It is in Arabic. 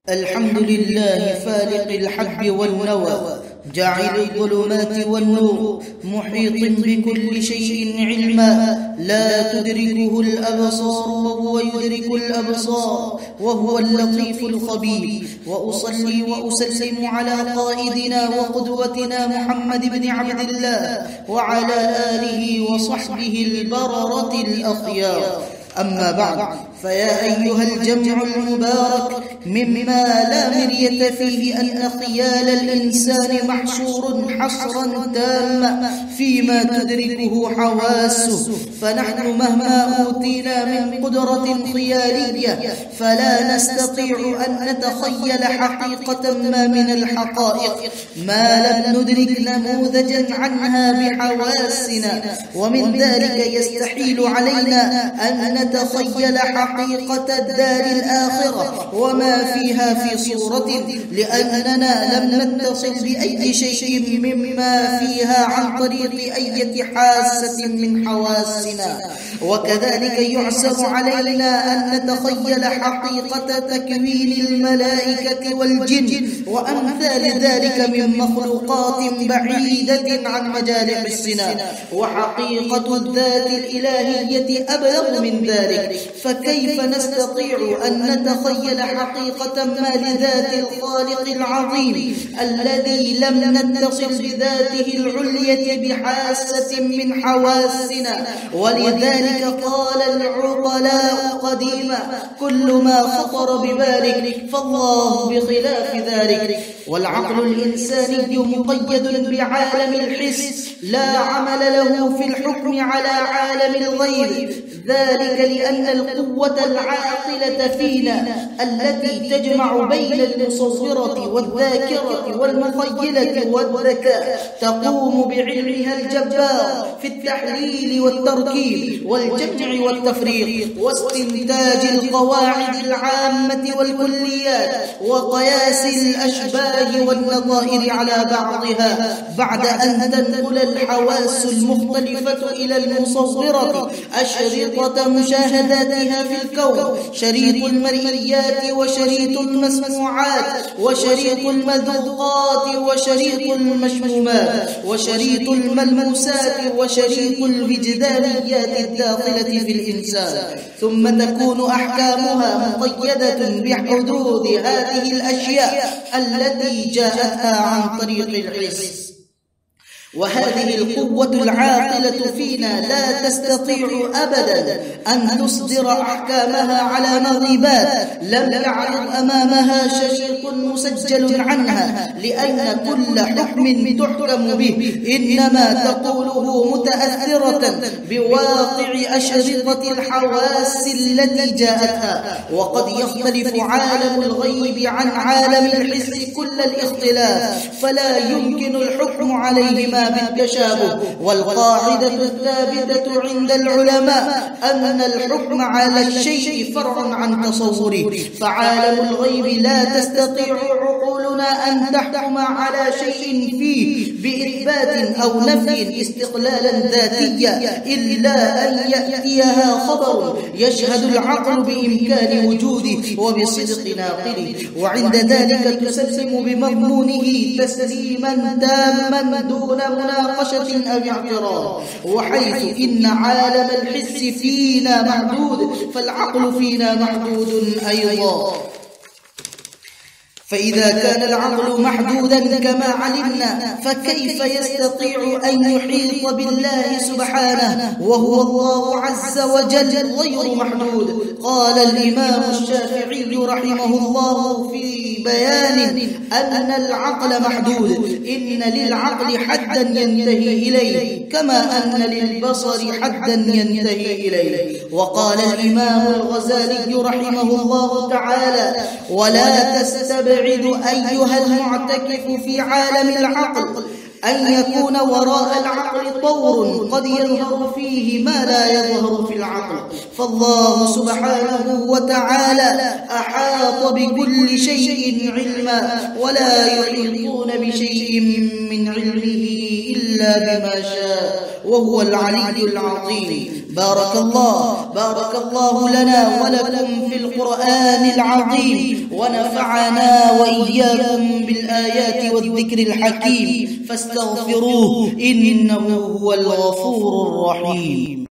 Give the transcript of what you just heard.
الحمد لله فالق الحب والنوى، جاعل الظلمات والنور، محيط بكل شيء علما، لا تدركه الأبصار وهو يدرك الأبصار، وهو اللطيف الخبير. وأصلي وأسلم على قائدنا وقدوتنا محمد بن عبد الله وعلى آله وصحبه البررة الأخيار. أما بعد، فيا أيها الجمع المبارك، مما لا مرية فيه أن خيال الإنسان محشور حصرا تاما فيما تدركه حواسه، فنحن مهما أوتينا من قدرة خيالية فلا نستطيع أن نتخيل حقيقة ما من الحقائق ما لم ندرك نموذجا عنها بحواسنا، ومن ذلك يستحيل علينا أن نتخيل حقيقة الدار الآخرة وما فيها في صورة، لأننا لم نتصل بأي شيء مما فيها عن طريق أي حاسة من حواسنا. وكذلك يعسر علينا أن نتخيل حقيقة تكوين الملائكة والجن وأمثال ذلك من مخلوقات بعيدة عن مجال حسنا. وحقيقة الذات الإلهية أبلغ من ذلك، فكيف نستطيع أن نتخيل حقيقة ما لذات الخالق العظيم الذي لم نتصل بذاته العلية بحاسة من حواسنا؟ ولذلك قال العقلاء قديما: كل ما خطر ببالك فالله بخلاف ذلك. والعقل الإنساني مقيد بعالم الحس، لا عمل له في الحكم على عالم الغيب، ذلك لأن القوة العاقلة فينا التي تجمع بين المصورة والذاكرة والمخيلة والذكاء تقوم بعلمها الجبار في التحليل والتركيب والجمع والتفريق واستنتاج القواعد العامة والكليات وقياس الأشباه والنظائر على بعضها، بعد أن تنقل الحواس المختلفة إلى المصورة أشرطة مشاهداتها في الكون، شريط المرئيات وشريط المسموعات وشريط المذوقات وشريط المشمومات وشريط الملموسات وشريط الوجدانيات الداخلة في الإنسان، ثم تكون أحكامها مقيدة بحدود هذه الأشياء التي جاءتها عن طريق الحس. وهذه القوة العاقلة فينا لا تستطيع أبدا أن تصدر أحكامها على مغيبات لم يعرض أمامها شريط مسجل عنها، لأن كل حكم تحكم به إنما تقوله متأثرة بواقع أشرطة الحواس التي جاءتها. وقد يختلف عالم الغيب عن عالم الحس كل الاختلاف، فلا يمكن الحكم عليهما بالتشابه. والقاعدة الثابتة عند العلماء أن الحكم على الشيء فرع عن تصوره، فعالم الغيب لا تستطيع عقولنا أن تحكم على شيء فيه بإثبات أو نفي استقلالا ذاتيا إلا أن يأتيها خبر يشهد العقل بإمكان وجوده وبصدق ناقله، وعند ذلك تسلم بمضمونه تسليما تاما دون مناقشة أو اعتراض. وحيث إن عالم الحس فينا محدود فالعقل فينا محدود أيضا. فإذا كان العقل محدودا كما علمنا، فكيف يستطيع أن يحيط بالله سبحانه وهو الله عز وجل غير محدود؟ قال الإمام الشافعي رحمه الله في بيان أن العقل محدود: إن للعقل حدا ينتهي إليه كما أن للبصر حدا ينتهي إليه. وقال الإمام الغزالي رحمه الله تعالى: ولا تستبعد أيها المعتكف في عالم العقل أن يكون وراء العقل طور قد يظهر فيه ما لا يظهر في العقل، فالله سبحانه وتعالى أحاط بكل شيء علما، ولا يحيطون بشيء من علمه إلا بما شاء، وهو العلي العظيم. بارك الله لنا ولكم في القرآن العظيم، ونفعنا وإياكم بالآيات والذكر الحكيم، فاستغفروه إنه هو الغفور الرحيم.